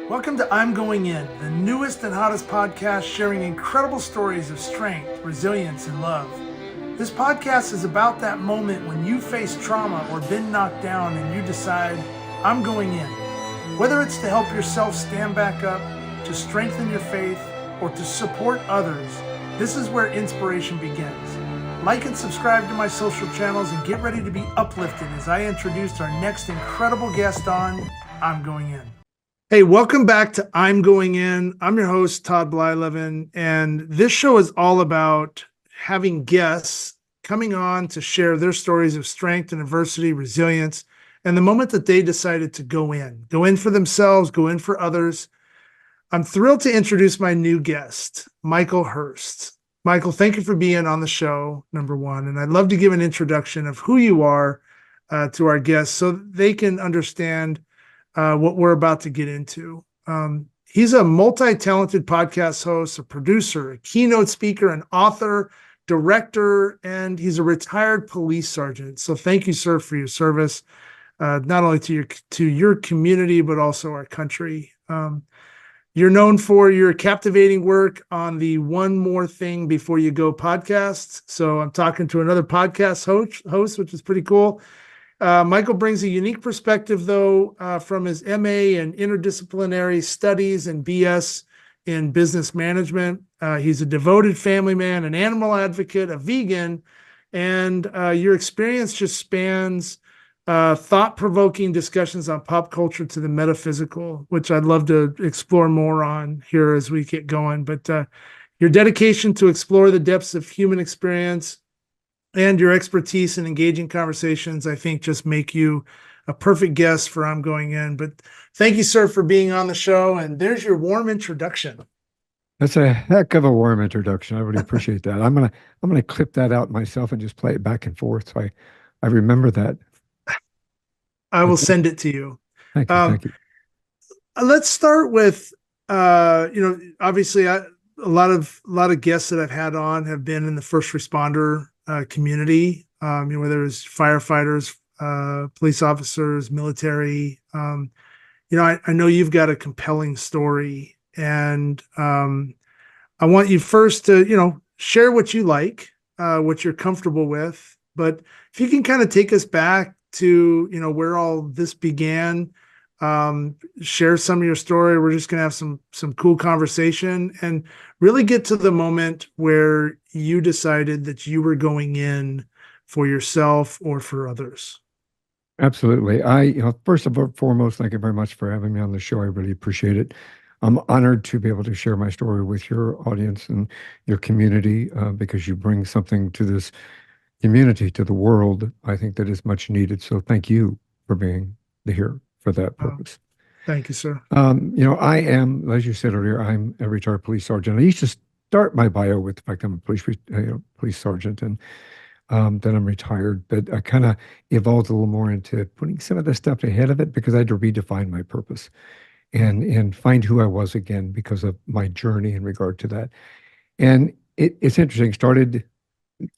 Welcome to I'm Going In, the newest and hottest podcast sharing incredible stories of strength, resilience, and love. This podcast is about that moment when you face trauma or been knocked down and you decide, I'm going in. Whether it's to help yourself stand back up, to strengthen your faith, or to support others, this is where inspiration begins. Like and subscribe to my social channels and get ready to be uplifted as I introduce our next incredible guest on I'm Going In. Hey, welcome back to I'm Going In. I'm your host, Todd Blyleven, and this show is all about having guests coming on to share their stories of strength and adversity, resilience, and the moment that they decided to go in for themselves, go in for others. I'm thrilled to introduce my new guest, Michael Herst. Michael, thank you for being on the show, number one, and I'd love to give an introduction of who you are to our guests so they can understand what we're about to get into. He's a multi-talented podcast host, a producer, a keynote speaker, an author, director, and he's a retired police sergeant. So thank you, sir, for your service, not only to your community, but also our country. You're known for your captivating work on the One More Thing Before You Go podcast. So I'm talking to another podcast host, which is pretty cool. Michael brings a unique perspective, though, from his MA in interdisciplinary studies and BS in business management. He's a devoted family man, an animal advocate, a vegan, and your experience just spans thought-provoking discussions on pop culture to the metaphysical, which I'd love to explore more on here as we get going. But your dedication to explore the depths of human experience and your expertise in engaging conversations, I think, just make you a perfect guest for I'm Going In. But thank you, sir, for being on the show. And there's your warm introduction. That's a heck of a warm introduction. I really appreciate that. I'm gonna clip that out myself and just play it back and forth. So I remember that. I will send it to you. Thank you. Thank you. Let's start with, obviously, a lot of guests that I've had on have been in the first responder community, whether it's firefighters, police officers, military. I know you've got a compelling story, and I want you first to, share what you like, what you're comfortable with. But if you can kind of take us back to, where all this began, share some of your story. We're just going to have some cool conversation and really get to the moment where you decided that you were going in for yourself or for others. Absolutely. First of all, foremost, thank you very much for having me on the show. I really appreciate it. I'm honored to be able to share my story with your audience and your community because you bring something to this community, to the world, I think that is much needed. So thank you for being here for that purpose. Thank you, sir. I am, as you said earlier, I'm a retired police sergeant. I used to start my bio with the fact I'm a police sergeant, and then I'm retired. But I kind of evolved a little more into putting some of the stuff ahead of it because I had to redefine my purpose and find who I was again because of my journey in regard to that. And it's interesting.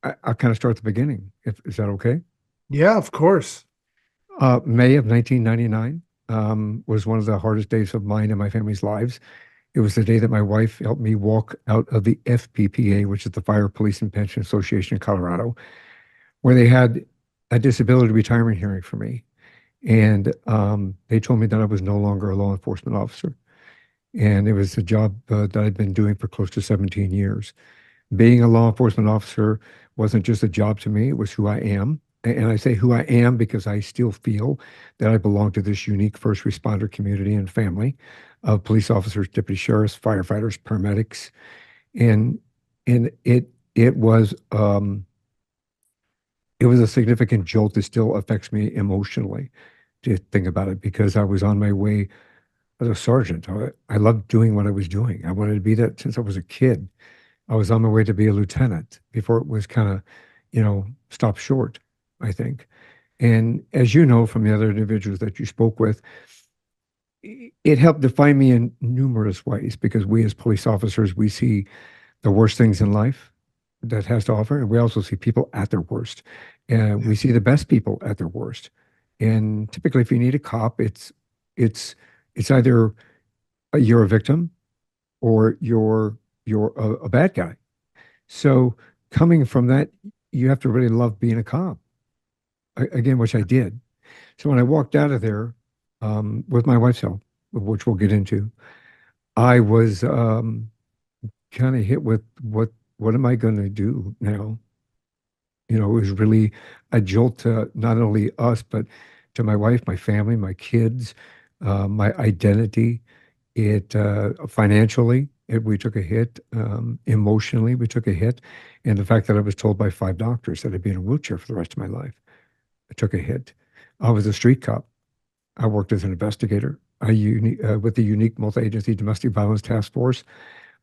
I'll kind of start at the beginning. Is that okay? Yeah, of course. May of 1999 was one of the hardest days of mine and my family's lives. It was the day that my wife helped me walk out of the FPPA, which is the Fire Police and Pension Association in Colorado, where they had a disability retirement hearing for me. And they told me that I was no longer a law enforcement officer. And it was a job that I'd been doing for close to 17 years. Being a law enforcement officer wasn't just a job to me, it was who I am. And I say who I am because I still feel that I belong to this unique first responder community and family of police officers, deputy sheriffs, firefighters, paramedics. And it was a significant jolt that still affects me emotionally to think about it because I was on my way as a sergeant. I loved doing what I was doing. I wanted to be that since I was a kid. I was on my way to be a lieutenant before it was kind of, stopped short, I think. And as you know from the other individuals that you spoke with, it helped define me in numerous ways because we as police officers, we see the worst things in life that has to offer, and we also see people at their worst. And we see the best people at their worst. And typically, if you need a cop, it's either you're a victim or you're a bad guy. So coming from that, you have to really love being a cop. Again, which I did. So when I walked out of there, with my wife's help, which we'll get into, I was kind of hit with what am I going to do now? You know, it was really a jolt to not only us, but to my wife, my family, my kids, my identity. It financially, we took a hit. Emotionally, we took a hit, and the fact that I was told by five doctors that I'd be in a wheelchair for the rest of my life, I took a hit. I was a street cop. I worked as an investigator. With the unique multi-agency domestic violence task force.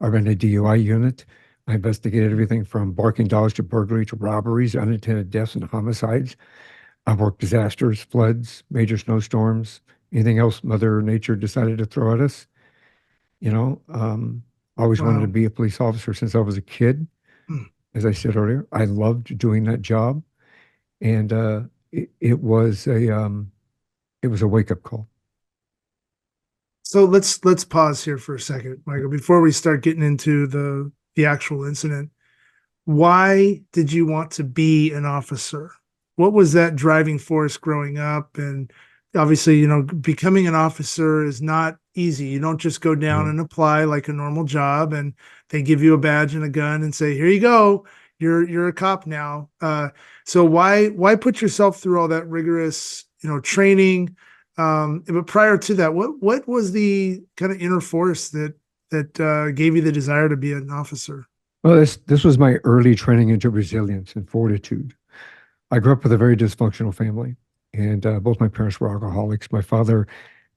I ran a DUI unit. I investigated everything from barking dogs to burglary to robberies, unintended deaths, and homicides. I worked disasters, floods, major snowstorms, anything else Mother Nature decided to throw at us. You know, I always wanted to Wow. be a police officer since I was a kid. Hmm. As I said earlier, I loved doing that job, and it was a wake up call. So let's pause here for a second, Michael, before we start getting into the actual incident. Why did you want to be an officer? What was that driving force growing up? And obviously, becoming an officer is not easy. You don't just go down No. and apply like a normal job and they give you a badge and a gun and say, "Here you go. You're a cop now." So why put yourself through all that rigorous, training? But prior to that, what was the kind of inner force that gave you the desire to be an officer? Well, this was my early training into resilience and fortitude. I grew up with a very dysfunctional family, and both my parents were alcoholics. My father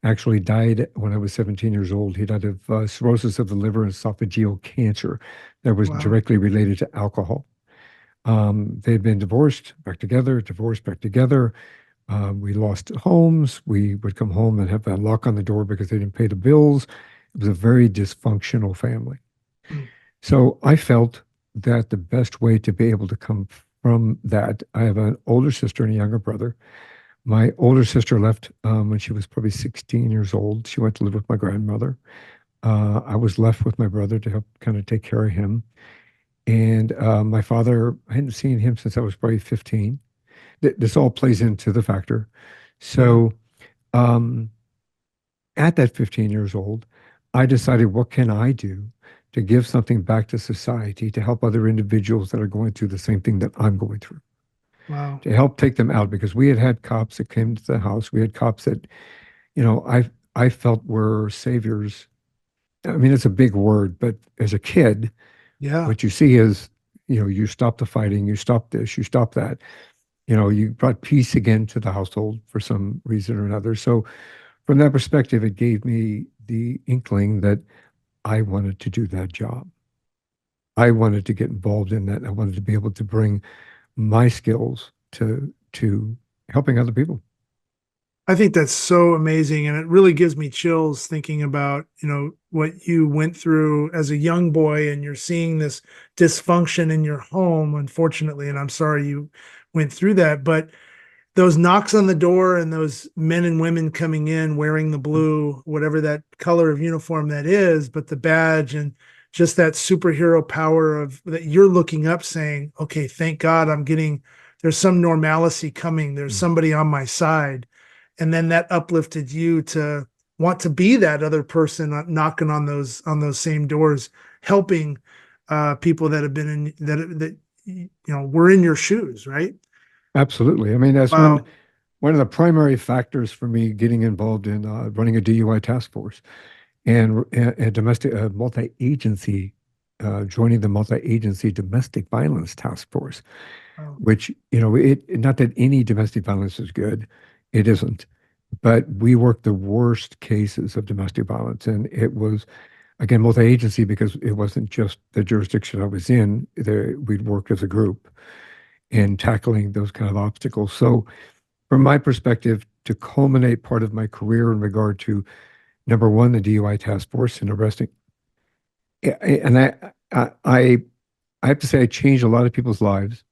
actually died when I was 17 years old. He died of cirrhosis of the liver and esophageal cancer that was Wow. directly related to alcohol. They'd been divorced, back together, divorced, back together. We lost homes. We would come home and have that lock on the door because they didn't pay the bills. It was a very dysfunctional family. Mm. So I felt that the best way to be able to come from that, I have an older sister and a younger brother. My older sister left when she was probably 16 years old. She went to live with my grandmother. I was left with my brother to help kind of take care of him. And my father, I hadn't seen him since I was probably 15. This all plays into the factor. Yeah. So um, at that 15 years old, I decided, what can I do to give something back to society to help other individuals that are going through the same thing that I'm going through, Wow. to help take them out because we had had cops that came to the house. We had cops that, I felt were saviors. I mean, it's a big word, but as a kid, Yeah. what you see is, you stop the fighting, you stop this, you stop that. You brought peace again to the household for some reason or another. So from that perspective, it gave me the inkling that I wanted to do that job. I wanted to get involved in that. I wanted to be able to bring my skills to helping other people. I think that's so amazing. And it really gives me chills thinking about, what you went through as a young boy and you're seeing this dysfunction in your home, unfortunately. And I'm sorry you went through that. But those knocks on the door and those men and women coming in wearing the blue, whatever that color of uniform that is, but the badge and just that superhero power of that you're looking up saying, okay, thank God there's some normalcy coming. There's Mm. somebody on my side. And then that uplifted you to want to be that other person knocking on those same doors, helping people that have been in that were in your shoes, right? Absolutely. I mean, that's one Wow. one of the primary factors for me getting involved in running a DUI task force and a domestic multi-agency, joining the multi-agency domestic violence task force, Wow. which, not that any domestic violence is good, it isn't, but we worked the worst cases of domestic violence. And it was, again, multi-agency because it wasn't just the jurisdiction I was in. We'd worked as a group in tackling those kind of obstacles. So from my perspective, to culminate part of my career in regard to number one, the DUI task force and arresting, and I have to say I changed a lot of people's lives.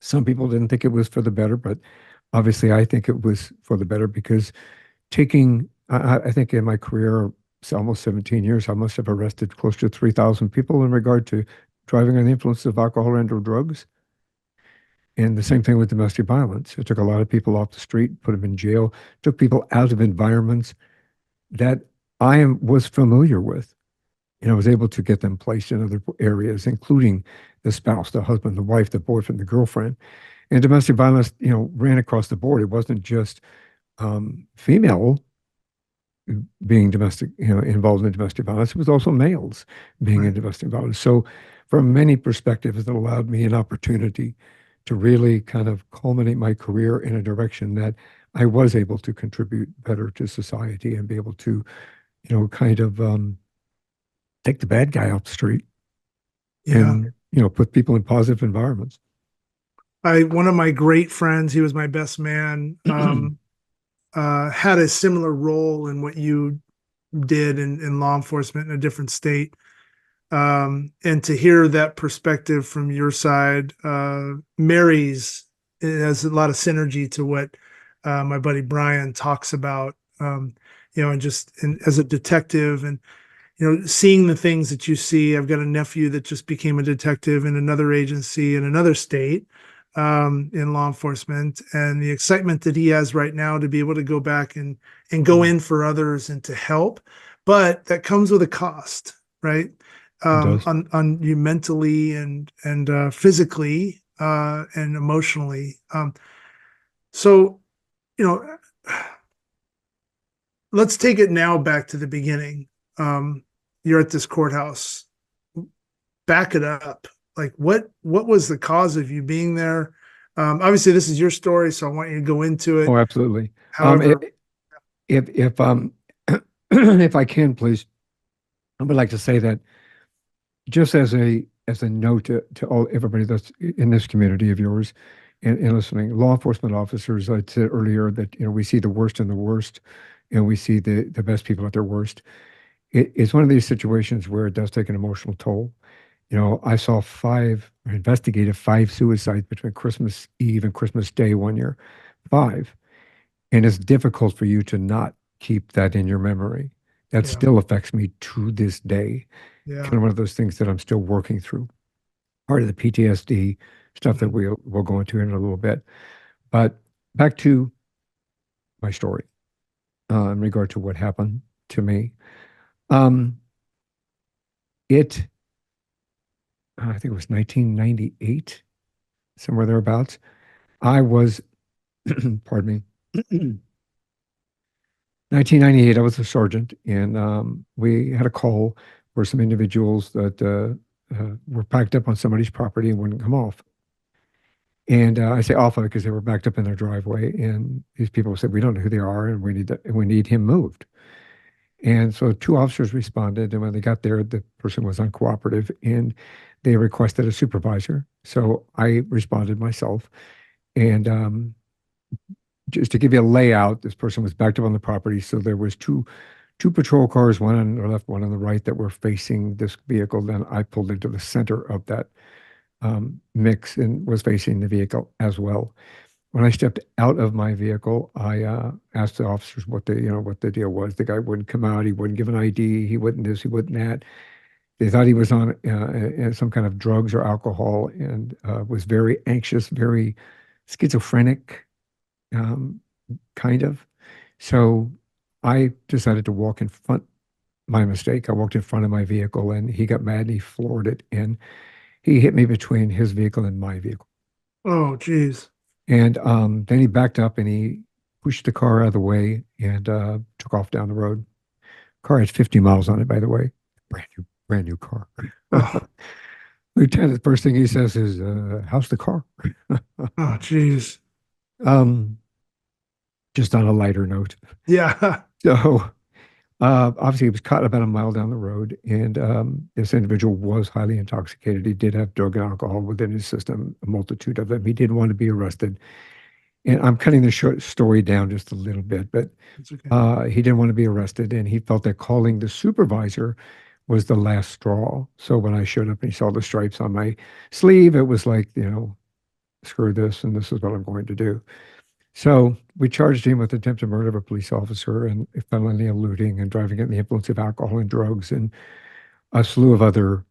Some people didn't think it was for the better, but obviously I think it was for the better because I think in my career, almost 17 years, I must have arrested close to 3,000 people in regard to driving under the influence of alcohol and or drugs. And the same thing with domestic violence. It took a lot of people off the street, put them in jail, took people out of environments that was familiar with. And I was able to get them placed in other areas, including the spouse, the husband, the wife, the boyfriend, the girlfriend. And domestic violence, ran across the board. It wasn't just female being involved in domestic violence. It was also males being in domestic violence. So from many perspectives, it allowed me an opportunity to really kind of culminate my career in a direction that I was able to contribute better to society and be able to, kind of take the bad guy off the street and, put people in positive environments. One of my great friends, he was my best man, had a similar role in what you did in law enforcement in a different state. And to hear that perspective from your side it has a lot of synergy to what my buddy Brian talks about, and as a detective and, seeing the things that you see. I've got a nephew that just became a detective in another agency in another state, in law enforcement, and the excitement that he has right now to be able to go back and go in for others and to help. But that comes with a cost, right? On you mentally and physically and emotionally. So, let's take it now back to the beginning. You're at this courthouse. Back it up. Like what was the cause of you being there? Obviously, this is your story, so I want you to go into it. Oh, absolutely. However, if if I can, please, I would like to say that just as a note to everybody that's in this community of yours and listening, law enforcement officers, I said earlier that we see the worst in the worst, and we see the best people at their worst. It's one of these situations where it does take an emotional toll. I saw investigated 5 suicides between Christmas Eve and Christmas Day one year. 5. And it's difficult for you to not keep that in your memory. That still affects me to this day. Kind of one of those things that I'm still working through. Part of the PTSD stuff that we'll go into in a little bit. But back to my story in regard to what happened to me. I think it was 1998, somewhere thereabouts. I was, pardon me, 1998, I was a sergeant, and we had a call where some individuals that were packed up on somebody's property and wouldn't come off. And I say off because they were backed up in their driveway, and these people said, "We don't know who they are, and we need him moved." And so 2 officers responded, and when they got there, the person was uncooperative, and they requested a supervisor. So I responded myself, and just to give you a layout, this person was backed up on the property, so there was two patrol cars, one on the left, one on the right, that were facing this vehicle. Then I pulled into the center of that mix and was facing the vehicle as well. When I stepped out of my vehicle, I asked the officers what the deal was. The guy wouldn't come out. He wouldn't give an ID. He wouldn't this. He wouldn't that. They thought he was on some kind of drugs or alcohol, and was very anxious, very schizophrenic, kind of. So I decided to walk in front. My mistake. I walked in front of my vehicle, and he got mad and he floored it, and he hit me between his vehicle and my vehicle. Oh, geez. And then he backed up and he pushed the car out of the way and took off down the road. Car had 50 miles on it, by the way. Brand new car. Oh, Lieutenant, the first thing he says is, "How's the car?" oh, geez. Just on a lighter note. Yeah. So obviously, he was caught about a mile down the road, and this individual was highly intoxicated. He did have drug and alcohol within his system, a multitude of them. He did want to be arrested. And I'm cutting the short story down just a little bit, but Okay. he didn't want to be arrested, and he felt that calling the supervisor was the last straw. So when I showed up and he saw the stripes on my sleeve, it was like, screw this, and this is what I'm going to do. So we charged him with attempted murder of a police officer and felony eluding and driving under the influence of alcohol and drugs and a slew of other,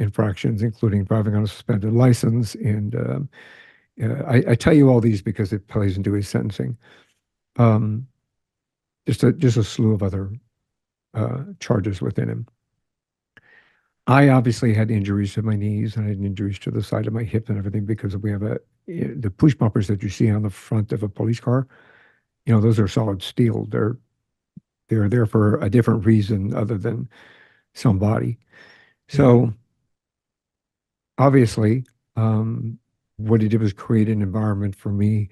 infractions, including driving on a suspended license. And I tell you all these because it plays into his sentencing. Um, just a slew of other charges within him. I obviously had injuries to my knees and I had injuries to the side of my hip and everything because we have the push bumpers that you see on the front of a police car. Those are solid steel. They're there for a different reason other than somebody. So obviously, what he did was create an environment for me.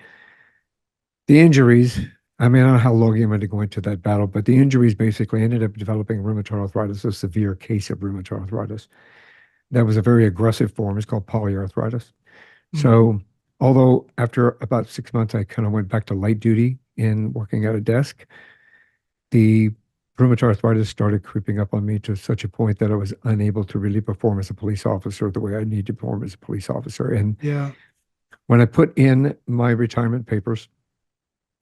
The injuries, I mean, I don't know how long I'm going to go into that battle, but the injuries basically ended up developing rheumatoid arthritis, a severe case of rheumatoid arthritis. That was a very aggressive form. It's called polyarthritis. So, although after about 6 months, I kind of went back to light duty in working at a desk, the rheumatoid arthritis started creeping up on me to such a point that I was unable to really perform as a police officer the way I need to perform as a police officer. And Yeah. when I put in my retirement papers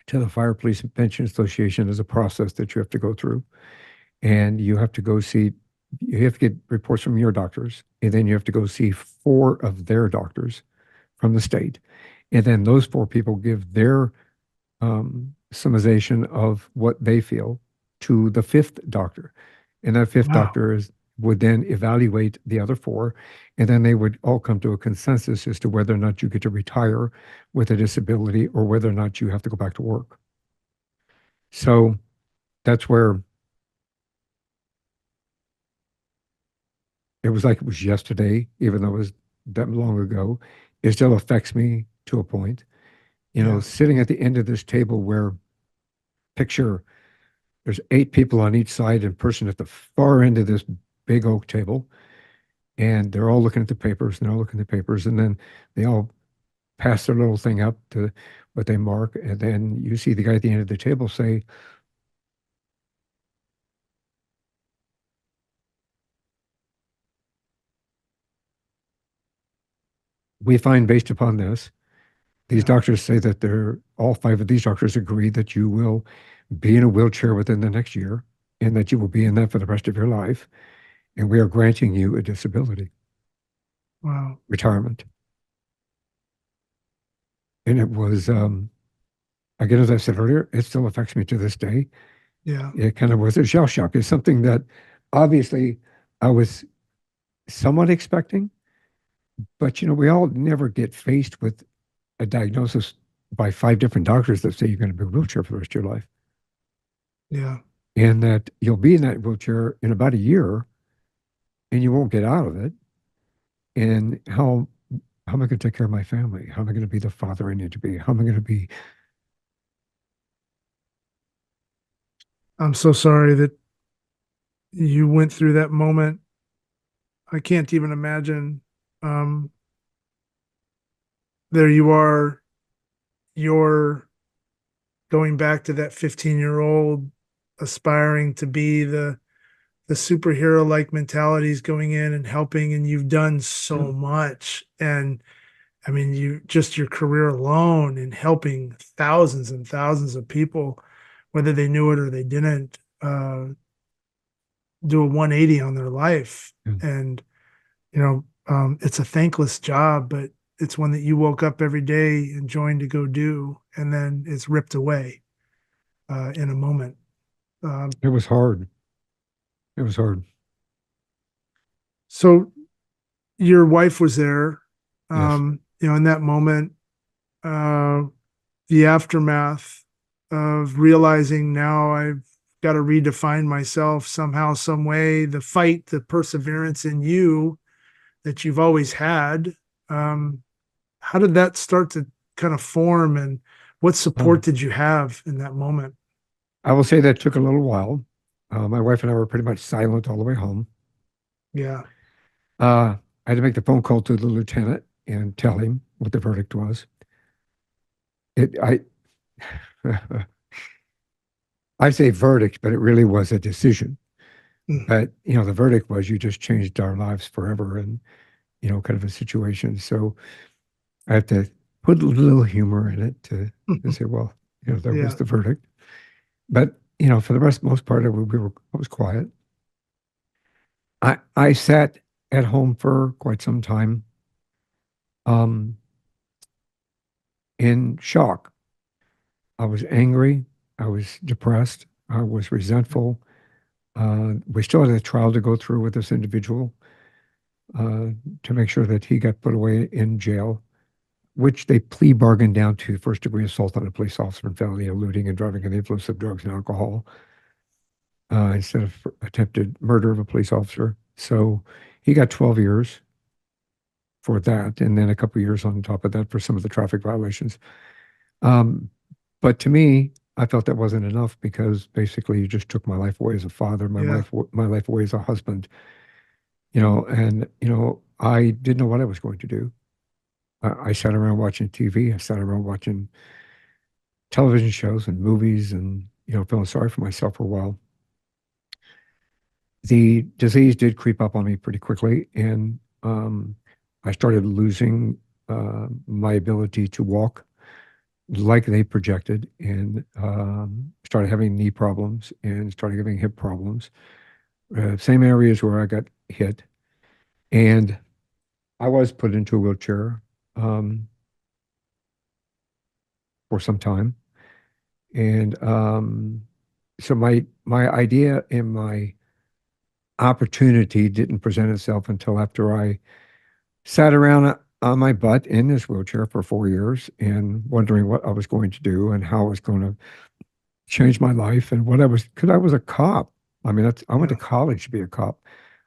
to the Fire Police and Pension Association, there's a process that you have to go through. And you have to get reports from your doctors, and then you have to go see 4 of their doctors from the state. And then those 4 people give their summarization of what they feel to the 5th doctor. And that 5th Wow. doctor would then evaluate the other 4, and then they would all come to a consensus as to whether or not you get to retire with a disability or whether or not you have to go back to work. So that's where it was like it was yesterday, even though it was that long ago. It still affects me to a point. Sitting at the end of this table where picture there's 8 people on each side and person at the far end of this big oak table, and they're all looking at the papers and they're all looking at the papers, and then they all pass their little thing up to what they mark, and then you see the guy at the end of the table say, "We find based upon this, these doctors say that all 5 of these doctors agree that you will be in a wheelchair within the next year and that you will be in that for the rest of your life. And we are granting you a disability Wow. retirement." And it was, again, as I said earlier, it still affects me to this day. Yeah. It kind of was a shell shock. It's something that obviously I was somewhat expecting, but we all never get faced with a diagnosis by 5 different doctors that say you're going to be in a wheelchair for the rest of your life. Yeah. And that you'll be in that wheelchair in about a year and you won't get out of it. And how am I going to take care of my family? How am I going to be the father I need to be? How am I going to be? I'm so sorry that you went through that moment. I can't even imagine. Um, there you are, you're going back to that 15-year-old aspiring to be the superhero-like mentalities going in and helping, and you've done so much. And I mean, your career alone in helping thousands and thousands of people, whether they knew it or they didn't, do a 180 on their life. Yeah. And, it's a thankless job, but it's one that you woke up every day enjoying to go do, and then it's ripped away in a moment. It was hard. It was hard. So your wife was there, Yes. in that moment, uh, the aftermath of realizing now I've got to redefine myself somehow, some way, the fight, the perseverance in you that you've always had. How did that start to kind of form, and what support did you have in that moment? I will say that took a little while. My wife and I were pretty much silent all the way home. Yeah. I had to make the phone call to the lieutenant and tell him what the verdict was. I I say verdict, but it really was a decision. But the verdict was you just changed our lives forever, and kind of a situation. So I have to put a little humor in it to say, well, that Yeah. was the verdict. But, for the most part, I was quiet. I sat at home for quite some time, um, in shock. I was angry. I was depressed. I was resentful. We still had a trial to go through with this individual, uh, to make sure that he got put away in jail, which they plea bargained down to first degree assault on a police officer and felony eluding and driving under the influence of drugs and alcohol, instead of attempted murder of a police officer. So he got 12 years for that, and then a couple of years on top of that for some of the traffic violations. Um, but to me, I felt that wasn't enough because basically you just took my life away as a father, Yeah. my life away as a husband, and I didn't know what I was going to do. I sat around watching TV. I sat around watching television shows and movies and, feeling sorry for myself for a while. The disease did creep up on me pretty quickly, and I started losing my ability to walk like they projected, and started having knee problems and started having hip problems. Same areas where I got hit. And I was put into a wheelchair um, for some time. And so my idea and my opportunity didn't present itself until after I sat around on my butt in this wheelchair for 4 years and wondering what I was going to do and how I was going to change my life and because I was a cop. I mean, I went to college to be a cop.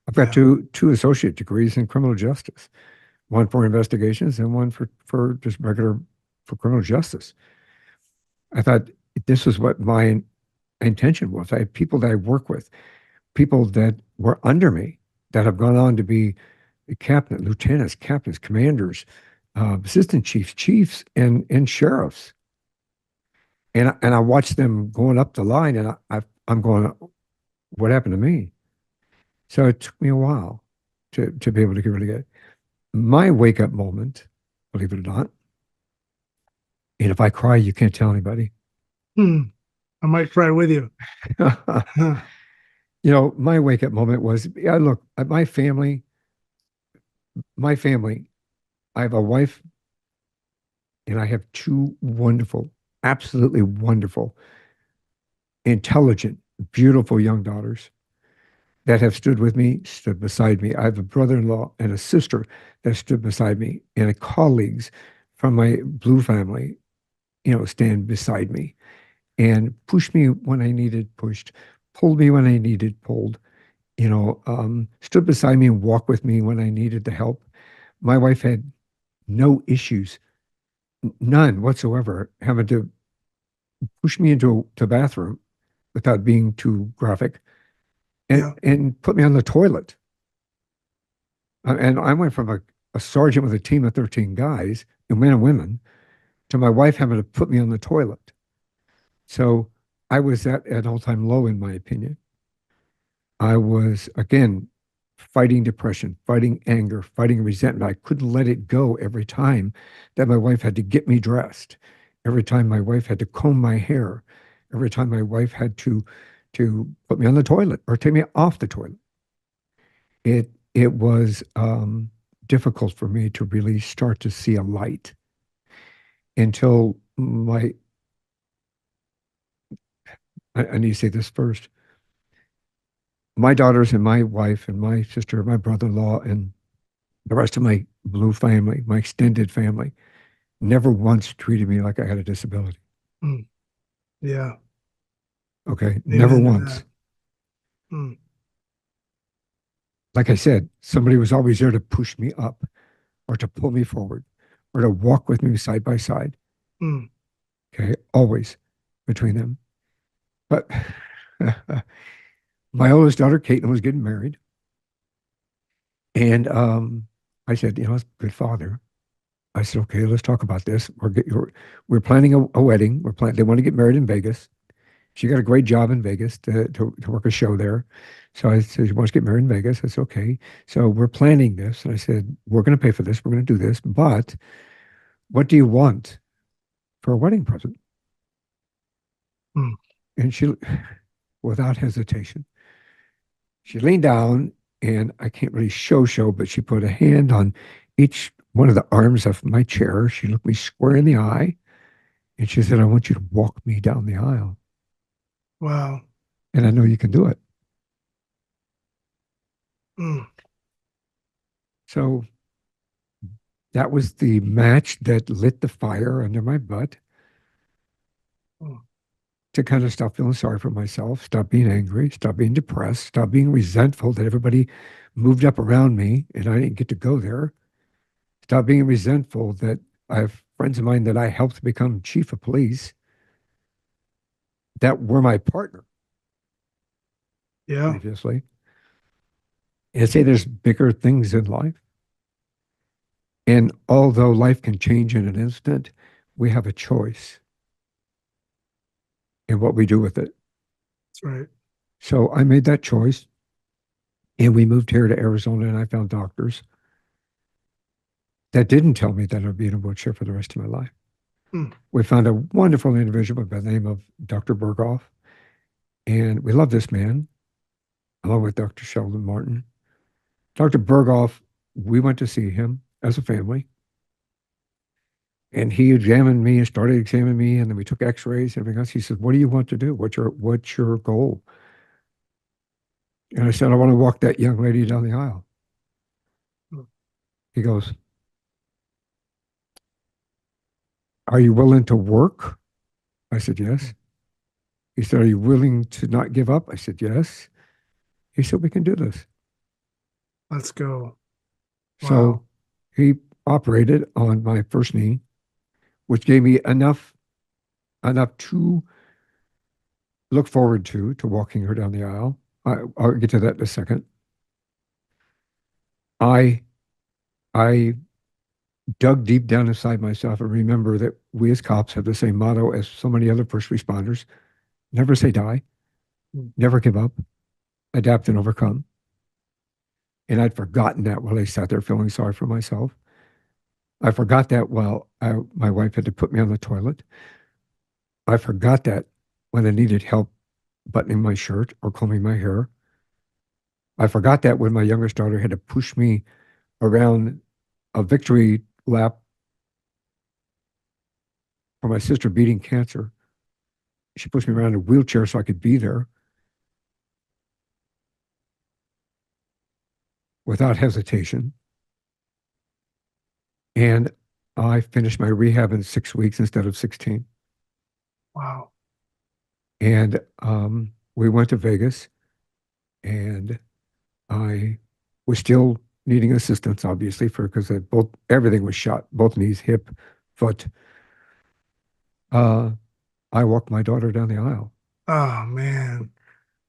I've got two associate degrees in criminal justice, one for investigations and one for just regular for criminal justice. I thought this is what my intention was. I had people that I work with, people that were under me that have gone on to be captain, lieutenants, captains, commanders, assistant chiefs, and sheriffs. And I watched them going up the line, and I'm going, what happened to me? So it took me a while to be able to really get my wake up moment, believe it or not. And if I cry, you can't tell anybody. I might cry with you. My wake up moment was, look, my family, I have a wife and I have two wonderful, absolutely wonderful, intelligent, beautiful young daughters that have stood with me, stood beside me. I have a brother-in-law and a sister that stood beside me, and colleagues from my Blue family, stand beside me and pushed me when I needed pushed, pulled me when I needed pulled, stood beside me and walked with me when I needed the help. My wife had no issues, none whatsoever, having to push me into the bathroom without being too graphic and put me on the toilet. And I went from a sergeant with a team of 13 guys, men and women, to my wife having to put me on the toilet. So I was at an all-time low, in my opinion. I was, again, fighting depression, fighting anger, fighting resentment. I couldn't let it go every time that my wife had to get me dressed, every time my wife had to comb my hair, every time my wife had to put me on the toilet or take me off the toilet. It was difficult for me to really start to see a light until I need to say this first. My daughters and my wife and my sister, my brother-in-law, and the rest of my Blue family, my extended family, never once treated me like I had a disability. Mm. Yeah. Okay. Never once. Like I said, somebody was always there to push me up or to pull me forward or to walk with me side by side. Okay. Always between them. But my oldest daughter, Caitlin, was getting married. And I said, as a good father, I said, okay, let's talk about this. We're planning a wedding. They want to get married in Vegas. She got a great job in Vegas to work a show there. So I said, she wants to get married in Vegas. I said, okay. So we're planning this. And I said, we're going to pay for this. We're going to do this. But what do you want for a wedding present? Mm. And she, without hesitation, she leaned down and I can't really show, but she put a hand on each one of the arms of my chair. She looked me square in the eye and she said, I want you to walk me down the aisle. Wow. And I know you can do it. Mm. So that was the match that lit the fire under my butt Mm. to kind of stop feeling sorry for myself, stop being angry, stop being depressed, stop being resentful that everybody moved up around me and I didn't get to go there. Stop being resentful that I have friends of mine that I helped become chief of police that were my partner Yeah. previously. And say there's bigger things in life. And although life can change in an instant, we have a choice in what we do with it. That's right. So I made that choice and we moved here to Arizona and I found doctors that didn't tell me that I'd be in a wheelchair for the rest of my life. Mm. We found a wonderful individual by the name of Dr. Berghoff. And we love this man, along with Dr. Sheldon Martin. Dr. Berghoff, we went to see him as a family. And he examined me and started examining me. And then we took x-rays and everything else. He said, what do you want to do? What's your goal? And I said, I want to walk that young lady down the aisle. Mm. He goes, are you willing to work? I said, yes. He said, are you willing to not give up? I said, yes. He said, we can do this. Let's go. So Wow. he operated on my first knee, which gave me enough to look forward to walking her down the aisle. I'll get to that in a second. I I dug deep down inside myself and remember that we as cops have the same motto as so many other first responders: never say die, Mm. never give up, adapt and overcome. And I'd forgotten that while I sat there feeling sorry for myself. I forgot that while my wife had to put me on the toilet. I forgot that when I needed help buttoning my shirt or combing my hair. I forgot that when my youngest daughter had to push me around a victory lap for my sister beating cancer. She pushed me around in a wheelchair so I could be there without hesitation. And I finished my rehab in 6 weeks instead of 16. Wow. And we went to Vegas and I was still needing assistance, obviously, because everything was shot, both knees, hip, foot. Uh, I walked my daughter down the aisle. Oh man.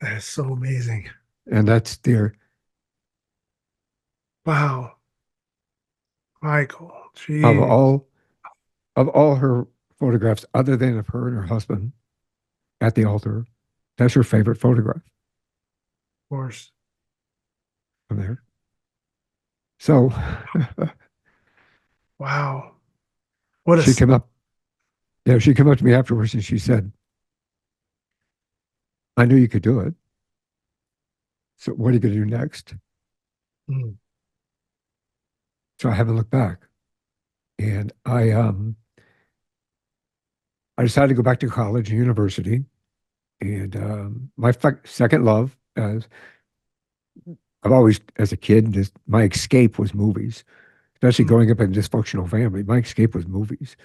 That is so amazing. And that's there. Wow. Michael. Of Jeez. all of all her photographs, other than of her and her husband at the altar, that's her favorite photograph Of course. from there. So Wow. What a she came up, yeah, she came up to me afterwards and she said, I knew you could do it. So what are you going to do next? mm, So I haven't looked back. And I decided to go back to college and university. And my second love, as I've always, as a kid, my escape was movies, especially mm, growing up in a dysfunctional family. My escape was movies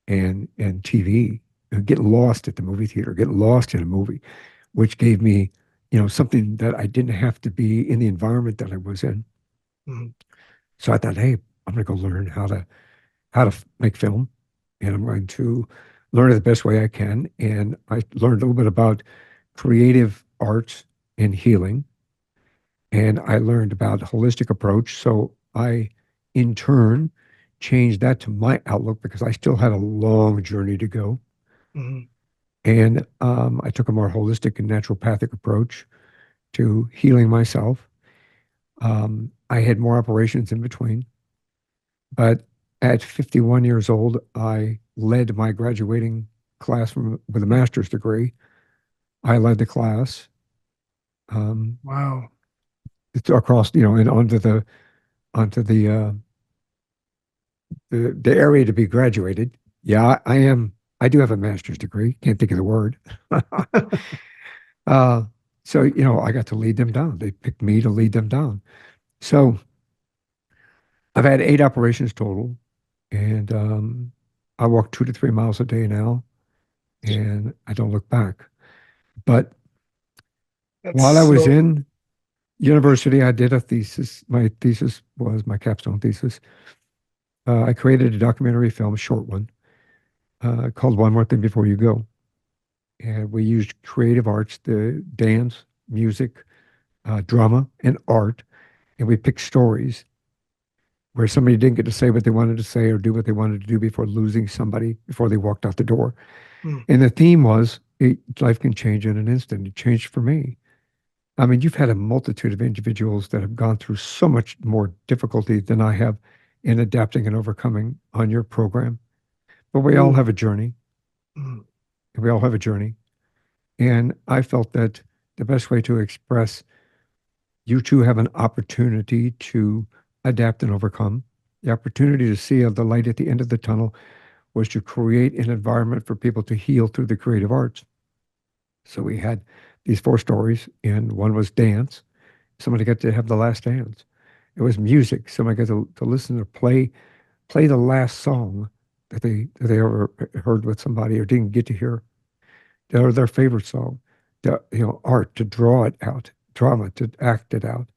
and TV. Get lost at the movie theater, get lost in a movie, which gave me, something that I didn't have to be in the environment that I was in. mm, So I thought, hey, I'm going to go learn how to make film, and I'm going to learn it the best way I can. And I learned a little bit about creative arts and healing, and I learned about holistic approach. So I, in turn, changed that to my outlook because I still had a long journey to go. mm, And I took a more holistic and naturopathic approach to healing myself. I had more operations in between, but At 51 years old, I led my graduating class with a master's degree. I led the class Wow. across, and onto the area to be graduated. Yeah, I am. I do have a master's degree. Can't think of the word. uh, so, I got to lead them down. They picked me to lead them down. So I've had 8 operations total, and I walk 2 to 3 miles a day now, and I don't look back. But That's while I was so, in university, I did a thesis. My thesis was my capstone thesis. I created a documentary film, a short one, called One More Thing Before You Go. And we used creative arts, the dance, music, drama, and art. And we picked stories where somebody didn't get to say what they wanted to say or do what they wanted to do before losing somebody before they walked out the door. mm, And the theme was life can change in an instant. It changed for me. I mean, you've had a multitude of individuals that have gone through so much more difficulty than I have in adapting and overcoming on your program. But we all ooh, have a journey. mm, We all have a journey. And I felt that the best way to express you two have an opportunity to adapt and overcome. The opportunity to see the light at the end of the tunnel was to create an environment for people to heal through the creative arts. So we had these 4 stories, and one was dance. Somebody got to have the last dance. It was music. Somebody got to listen to play the last song that they ever heard with somebody or didn't get to hear. Their favorite song. Art to draw it out, drama to act it out.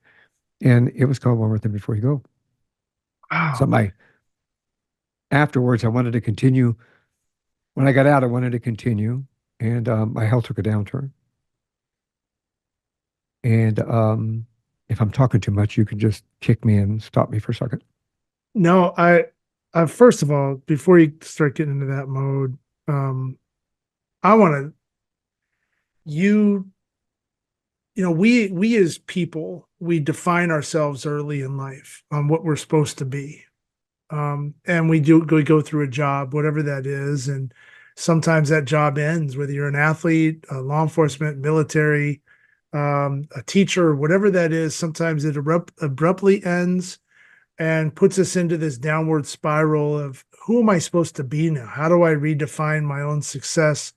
And it was called One More Thing Before You Go. So wow. afterwards, I wanted to continue. When I got out, I wanted to continue, and my health took a downturn. And if I'm talking too much, you can just kick me and stop me for a second. No, first of all, before you start getting into that mode, um, I want to, you, we as people, we define ourselves early in life on what we're supposed to be. And we go through a job, whatever that is. And sometimes that job ends, whether you're an athlete, law enforcement, military, a teacher, whatever that is. Sometimes it abruptly ends and puts us into this downward spiral of who am I supposed to be now? How do I redefine my own success?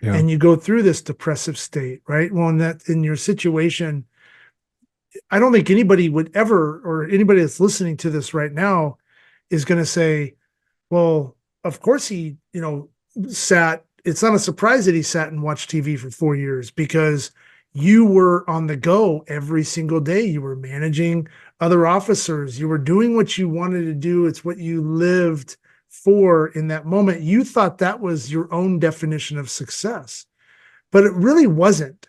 Yeah. And you go through this depressive state, right? Well, in your situation, I don't think anybody would ever, or anybody that's listening to this right now is going to say, well, of course it's not a surprise that he sat and watched TV for 4 years because you were on the go every single day. You were managing other officers. You were doing what you wanted to do. It's what you lived for in that moment. You thought that was your own definition of success, but it really wasn't.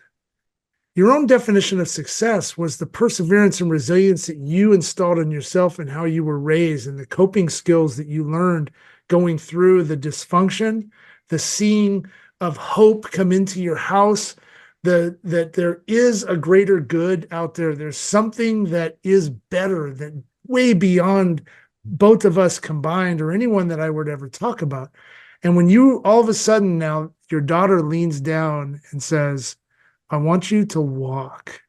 Your own definition of success was the perseverance and resilience that you installed in yourself and how you were raised and the coping skills that you learned going through the dysfunction, the seeing of hope come into your house, that there is a greater good out there. There's something that is better, that way beyond both of us combined or anyone that I would ever talk about. And when you all of a sudden now your daughter leans down and says, I want you to walk.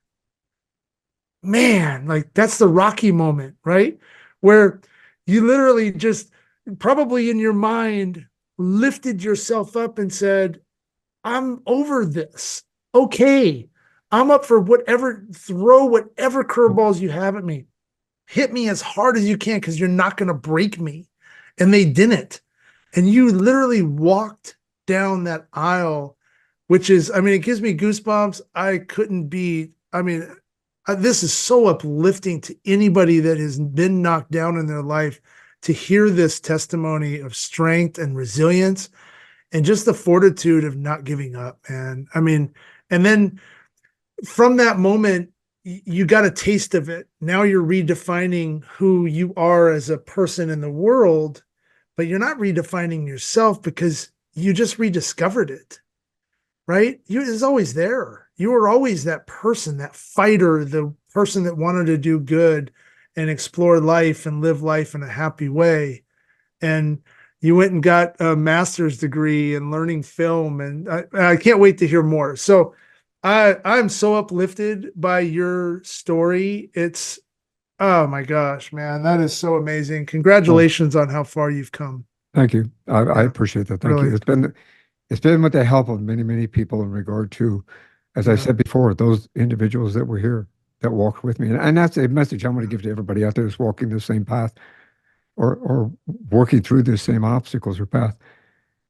Man, like that's the Rocky moment, right? Where you literally just probably in your mind lifted yourself up and said, I'm over this. Okay. I'm up for whatever, throw whatever curveballs you have at me. Hit me as hard as you can because you're not going to break me. And they didn't. And you literally walked down that aisle, which is, I mean, it gives me goosebumps. This is so uplifting to anybody that has been knocked down in their life to hear this testimony of strength and resilience and just the fortitude of not giving up. And I mean, and then from that moment, you got a taste of it. Now you're redefining who you are as a person in the world, but you're not redefining yourself because you just rediscovered it, right? It was always there. You were always that person, that fighter, the person that wanted to do good and explore life and live life in a happy way. and you went and got a master's degree in learning film, and I can't wait to hear more. So I'm so uplifted by your story. It's Oh my gosh, man, that is so amazing. Well, Congratulations on how far you've come. thank you. I Yeah, appreciate that. Thank you. really. It's been with the help of many, many people in regard to, as I Yeah. said before, those individuals that were here that walked with me. And that's a message I want to give to everybody out there who's walking the same path or working through the same obstacles or path,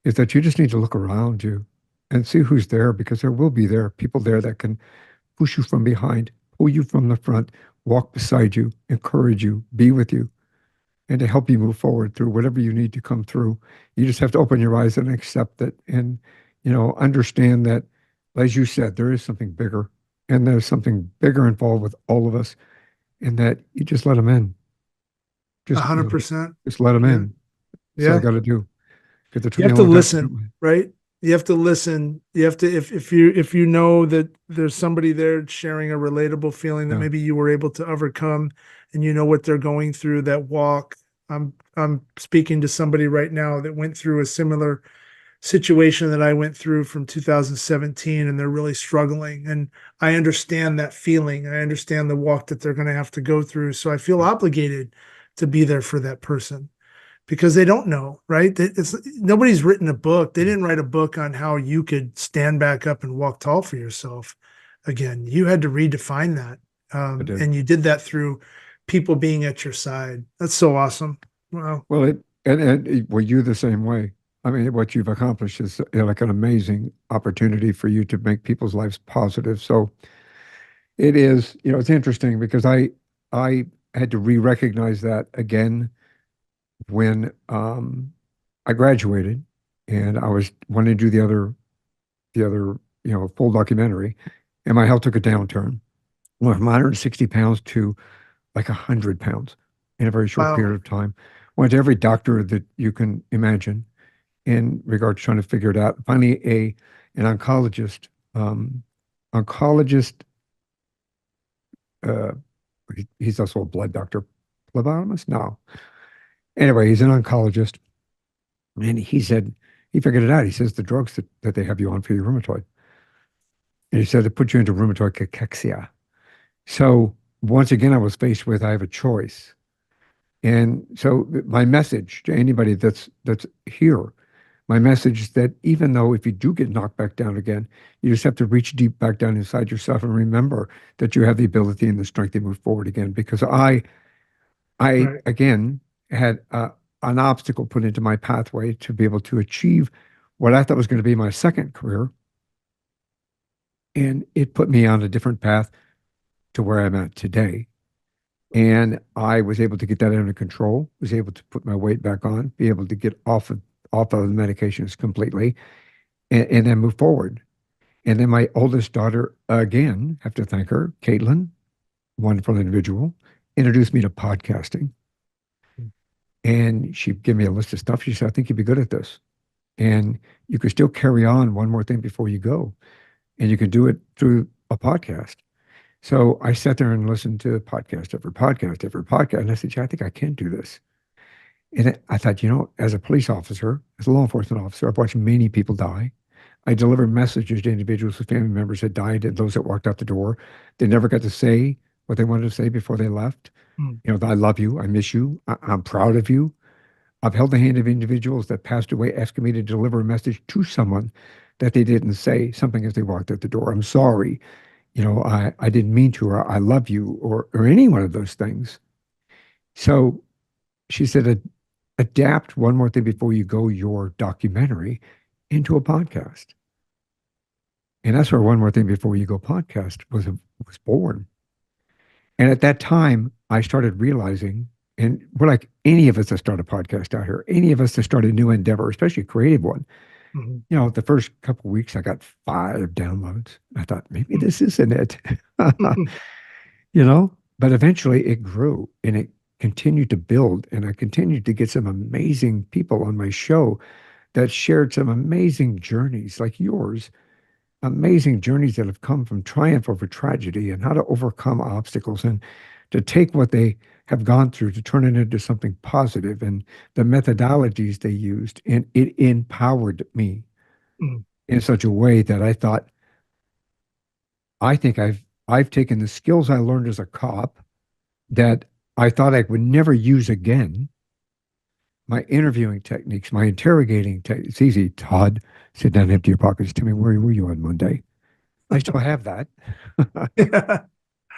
is that you just need to look around you and see who's there, because there will be people there that can push you from behind, pull you from the front, walk beside you, encourage you, be with you, and to help you move forward through whatever you need to come through. You just have to open your eyes and accept it, and understand that, as you said, there is something bigger, and there's something bigger involved with all of us, and that you just let them in. A Just hundred percent. just let them Yeah. in. That's all you Yeah. got to do. Because it You took me have a to long time to do listen, it. right? You have to listen. You have to, if you know that there's somebody there sharing a relatable feeling that Yeah, maybe you were able to overcome, and you know what they're going through, that walk. I'm speaking to somebody right now that went through a similar situation that I went through from 2017, and they're really struggling. And I understand that feeling. I understand the walk that they're going to have to go through. So I feel obligated to be there for that person, because they don't know, right? Nobody's written a book. They didn't write a book on how you could stand back up and walk tall for yourself again. You had to redefine that. I did. And you did that through people being at your side. That's so awesome. Wow. Well, were you the same way? I mean, what you've accomplished is like an amazing opportunity for you to make people's lives positive. So it is, it's interesting because I had to re-recognize that again when I graduated, and I was wanting to do the other full documentary, and my health took a downturn. Went from 160 pounds to like 100 pounds in a very short Wow. period of time. Went to every doctor that you can imagine in regard to trying to figure it out. Finally, an um, oncologist, uh, he's also a blood doctor, phlebotomist. No, anyway, he's an oncologist, and he said he figured it out. He says the drugs that they have you on for your rheumatoid, and he said it put you into rheumatoid cachexia. So once again, I was faced with I have a choice. And so my message to anybody that's here, my message is that even though if you do get knocked back down again, you just have to reach deep back down inside yourself and remember that you have the ability and the strength to move forward again. Because I Right. again had an obstacle put into my pathway to be able to achieve what I thought was going to be my second career, and it put me on a different path to where I'm at today. And I was able to get that under control, was able to put my weight back on, be able to get off of the medications completely, and then move forward. And then my oldest daughter, again, have to thank her, Caitlin, wonderful individual, introduced me to podcasting. And she gave me a list of stuff. She said, I think you'd be good at this. And you could still carry on one more thing before you go. And you can do it through a podcast. So I sat there and listened to podcast after podcast after podcast. And I said, yeah, I think I can do this. And I thought, as a police officer, as a law enforcement officer, I've watched many people die. I delivered messages to individuals whose family members had died and those that walked out the door. They never got to say what they wanted to say before they left. Mm. I love you. I miss you. I'm proud of you. I've held the hand of individuals that passed away asking me to deliver a message to someone that they didn't say something as they walked out the door. I'm sorry. I didn't mean to, or I love you, or any one of those things. So she said, adapt one more thing before you go your documentary into a podcast. And that's where one more thing before you go podcast was born. And at that time, I started realizing, and we're like any of us that start a podcast out here, any of us that start a new endeavor, especially a creative one. Mhm. The first couple of weeks, I got 5 downloads. I thought maybe this isn't it, Mhm. but eventually it grew and it continued to build. And I continued to get some amazing people on my show that shared some amazing journeys like yours, amazing journeys that have come from triumph over tragedy and how to overcome obstacles and to take what they have gone through to turn it into something positive, and the methodologies they used, and it empowered me Mm. in such a way that I thought, I think I've taken the skills I learned as a cop that I thought I would never use again. My interviewing techniques, my interrogating techniques. It's easy, Todd. Sit down, empty your pockets. Tell me, where were you on Monday? I still have that. Yeah.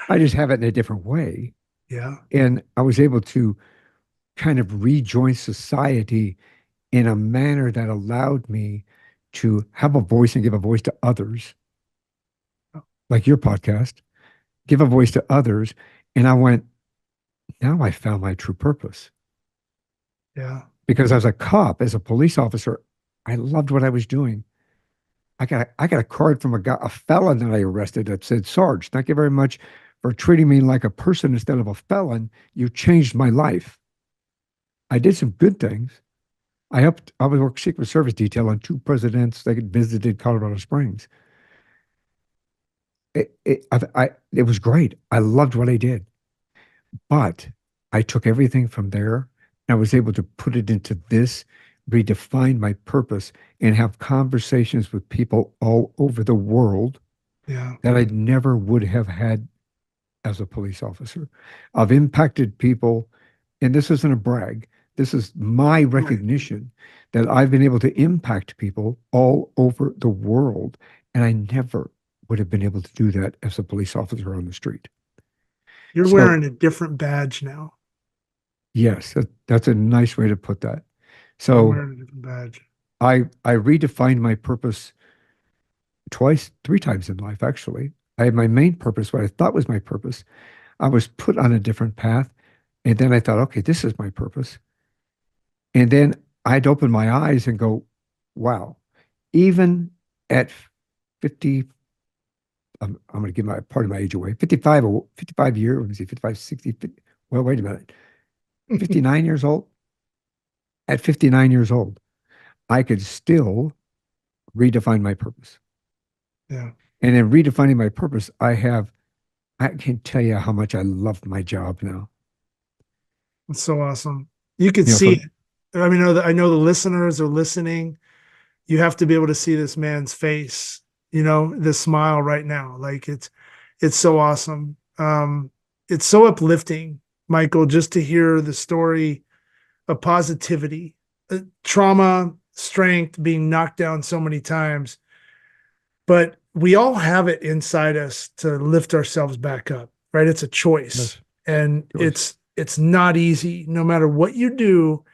I just have it in a different way. Yeah. And I was able to kind of rejoin society in a manner that allowed me to have a voice and give a voice to others, like your podcast, give a voice to others. And I went, now I found my true purpose. Yeah. Because as a cop, as a police officer, I loved what I was doing. I got a card from a felon that I arrested that said, Sarge, thank you very much for treating me like a person instead of a felon. You changed my life. I did some good things. I was working Secret Service detail on two presidents that visited Colorado Springs. It was great. I loved what I did. But I took everything from there and I was able to put it into this, redefine my purpose, and have conversations with people all over the world Yeah. that I never would have had as a police officer. I've impacted people, and this isn't a brag. This is my Right. recognition that I've been able to impact people all over the world. And I never would have been able to do that as a police officer on the street. You're So, wearing a different badge now. yes, that's a nice way to put that. You're So wearing a different badge. I redefined my purpose twice, three times in life, actually. I had my main purpose, what I thought was my purpose. I was put on a different path. And then I thought, okay, this is my purpose. And then I'd open my eyes and go, wow, even at 50, I'm going to give my part of my age away, 55, 55 year, let me see, 55, 60, 50, well, wait a minute, 59 years old. At 59 years old, I could still redefine my purpose. Yeah. And in redefining my purpose, I can tell you how much I love my job now. It's so awesome. You can You know, see from it. I know the listeners are listening. You have to be able to see this man's face, this smile right now. Like it's so awesome. It's so uplifting, Michael, just to hear the story of positivity, trauma, strength, being knocked down so many times. But we all have it inside us to lift ourselves back up, right? It's a choice. this And choice. it's not easy. No matter what you do,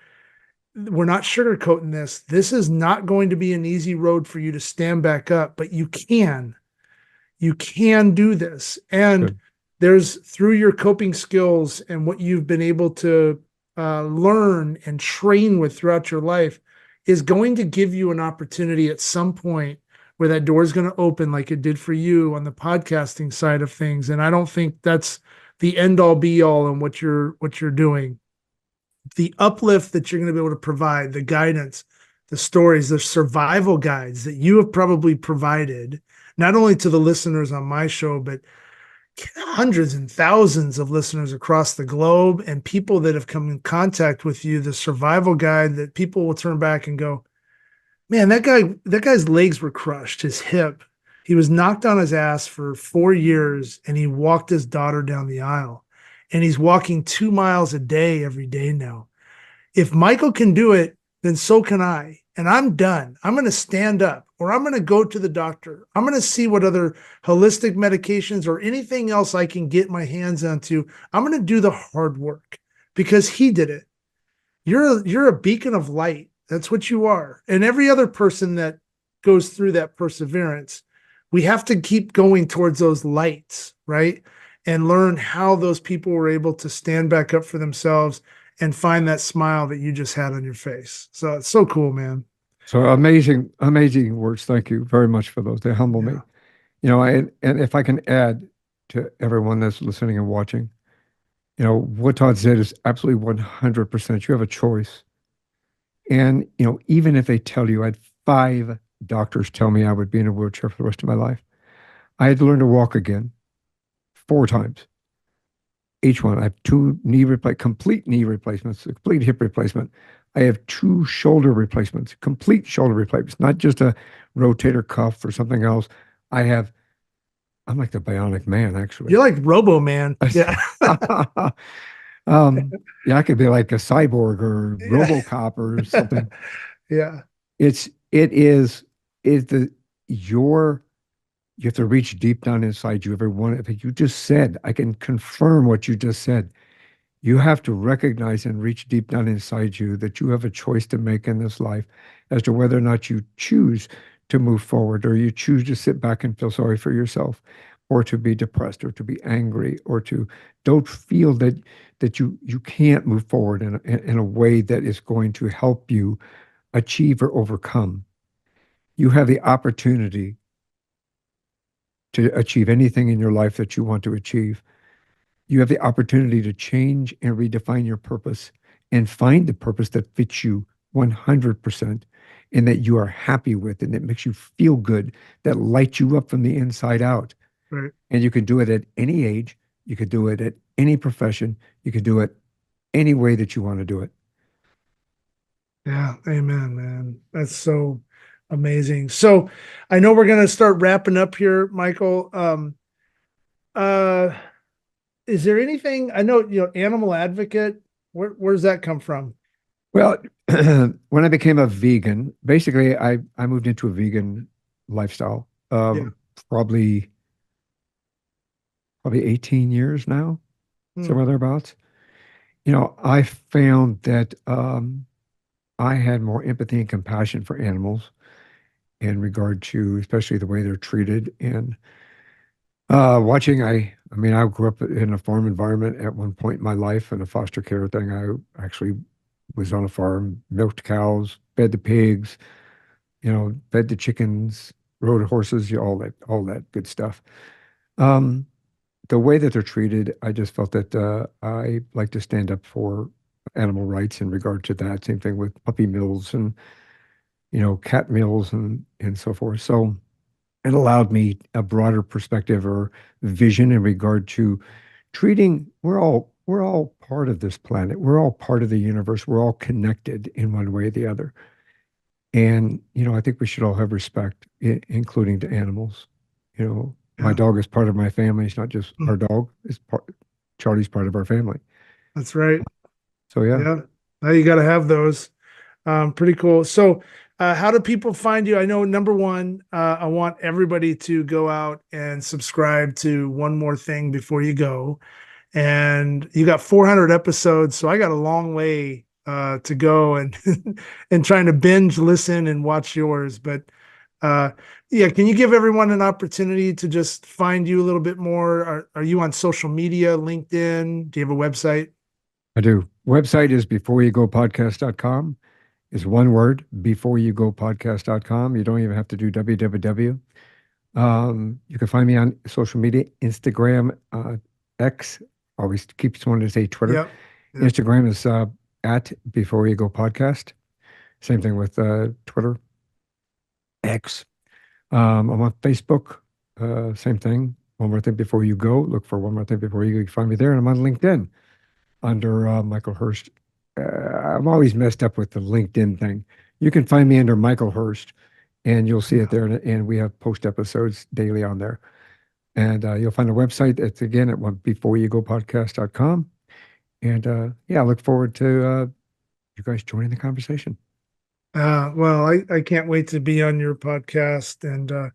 we're not sugarcoating this. This is not going to be an easy road for you to stand back up, but you can do this. And Good. there's through your coping skills and what you've been able to learn and train with throughout your life is going to give you an opportunity at some point where that door is going to open like it did for you on the podcasting side of things. And I don't think that's the end all be all in what you're doing. The uplift that you're going to be able to provide, the guidance, the stories, the survival guides that you have probably provided, not only to the listeners on my show, but hundreds and thousands of listeners across the globe and people that have come in contact with you, the survival guide that people will turn back and go, man, that guy's legs were crushed, his hip. He was knocked on his ass for 4 years and he walked his daughter down the aisle. And he's walking 2 miles a day every day now. If Michael can do it, then so can I. And I'm done. I'm going to stand up or I'm going to go to the doctor. I'm going to see what other holistic medications or anything else I can get my hands onto. I'm going to do the hard work because he did it. You're a beacon of light. That's what you are. And every other person that goes through that perseverance, we have to keep going towards those lights, right? And learn how those people were able to stand back up for themselves and find that smile that you just had on your face. So it's so cool, man. So amazing, amazing words. Thank you very much for those. They humble Yeah. me. And if I can add to everyone that's listening and watching, what Todd said is absolutely 100%. You have a choice. And, even if they tell you, I had 5 doctors tell me I would be in a wheelchair for the rest of my life. I had to learn to walk again 4 times. each one. I have complete knee replacements, a complete hip replacement. I have 2 shoulder replacements, complete shoulder replacements, not just a rotator cuff or something else. I'm like the bionic man, actually. You're like Robo Man. Yeah. um, yeah, I could be like a cyborg or Yeah. RoboCop or something. Yeah. It is the your you have to reach deep down inside you. Every one of it you just said, I can confirm what you just said. You have to recognize and reach deep down inside you that you have a choice to make in this life as to whether or not you choose to move forward or you choose to sit back and feel sorry for yourself or to be depressed or to be angry or to don't feel that you can't move forward in a way that is going to help you achieve or overcome. You have the opportunity to achieve anything in your life that you want to achieve. You have the opportunity to change and redefine your purpose and find the purpose that fits you 100% and that you are happy with and that makes you feel good, that lights you up from the inside out. Right. And you can do it at any age. You could do it at any profession. You could do it any way that you want to do it. Yeah. Amen, man. That's so amazing. So I know we're gonna start wrapping up here, Michael. Uh is there anything I know, animal advocate, where's that come from? Well, when I became a vegan, basically I moved into a vegan lifestyle. Yeah. Probably 18 years now, Hmm. somewhere thereabouts. I found that I had more empathy and compassion for animals in regard to especially the way they're treated. And I mean, I grew up in a farm environment at one point in my life in a foster care thing. I actually was on a farm, milked cows, fed the pigs, fed the chickens, rode horses, all that good stuff. Um, the way that they're treated, I just felt that I like to stand up for animal rights in regard to that. Same thing with puppy mills and cat mills and so forth. So it allowed me a broader perspective or vision in regard to treating. We're all part of this planet. We're all part of the universe. We're all connected in one way or the other. And I think we should all have respect, including to animals. My Yeah. dog is part of my family. It's not just Hmm. our dog. It's part. Charlie's part of our family. That's right. So yeah, Yeah. Now you got to have those. Pretty cool. So, how do people find you? I know number one, I want everybody to go out and subscribe to One More Thing Before You Go. And you got 400 episodes, so I got a long way to go and and trying to binge, listen, and watch yours. But uh, yeah, can you give everyone an opportunity to just find you a little bit more? Are you on social media, LinkedIn? Do you have a website? I do. Website is beforeyougopodcast.com. Is one word, beforeyougopodcast.com. You don't even have to do www. You can find me on social media, Instagram, X. Always keeps wanting to say Twitter. Yep. Yep. Instagram is at Before You Go Podcast. Same thing with Twitter, X. I'm on Facebook. Same thing. One More Thing Before You Go. Look for One More Thing Before You Go. You can find me there. And I'm on LinkedIn under Michael Herst. I'm always messed up with the LinkedIn thing. You can find me under Michael Herst, and you'll see it there. And we have post episodes daily on there. And you'll find a website. It's again at beforeyougopodcast.com. And yeah, I look forward to you guys joining the conversation. Well, I can't wait to be on your podcast. And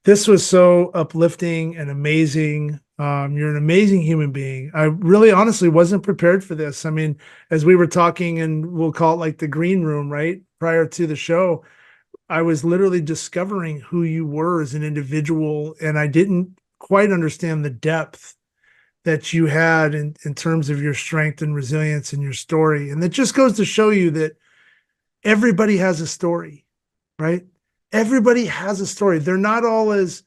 this was so uplifting and amazing. You're an amazing human being. I really honestly wasn't prepared for this. I mean, as we were talking, and we'll call it like the green room, right? Prior to the show, I was literally discovering who you were as an individual, and I didn't quite understand the depth that you had in terms of your strength and resilience and your story. And that just goes to show you that everybody has a story, right? Everybody has a story. They're not all as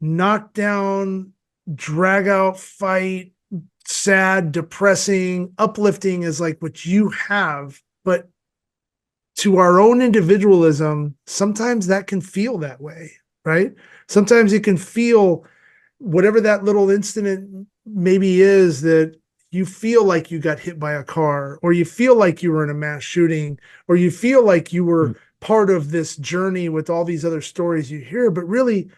knocked down, drag out, fight, sad, depressing, uplifting as like what you have. But to our own individualism, sometimes that can feel that way, right? Sometimes it can feel whatever that little incident maybe is, that you feel like you got hit by a car, or you feel like you were in a mass shooting, or you feel like you were part of this journey with all these other stories you hear, but really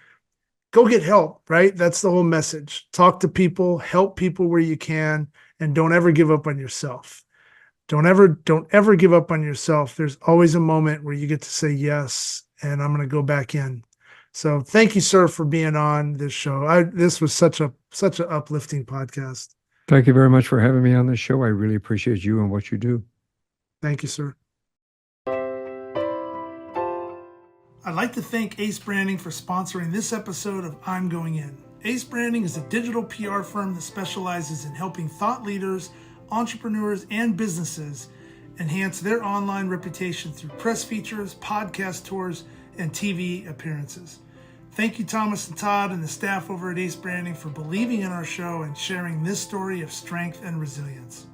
go get help, right? That's the whole message. Talk to people, help people where you can, and don't ever give up on yourself. Don't ever give up on yourself. There's always a moment where you get to say yes, and I'm going to go back in. So thank you, sir, for being on this show. This was such an uplifting podcast. Thank you very much for having me on this show. I really appreciate you and what you do. Thank you, sir. I'd like to thank Ace Branding for sponsoring this episode of I'm Going In. Ace Branding is a digital PR firm that specializes in helping thought leaders, entrepreneurs, and businesses enhance their online reputation through press features, podcast tours, and TV appearances. Thank you, Thomas and Todd and the staff over at Ace Branding, for believing in our show and sharing this story of strength and resilience.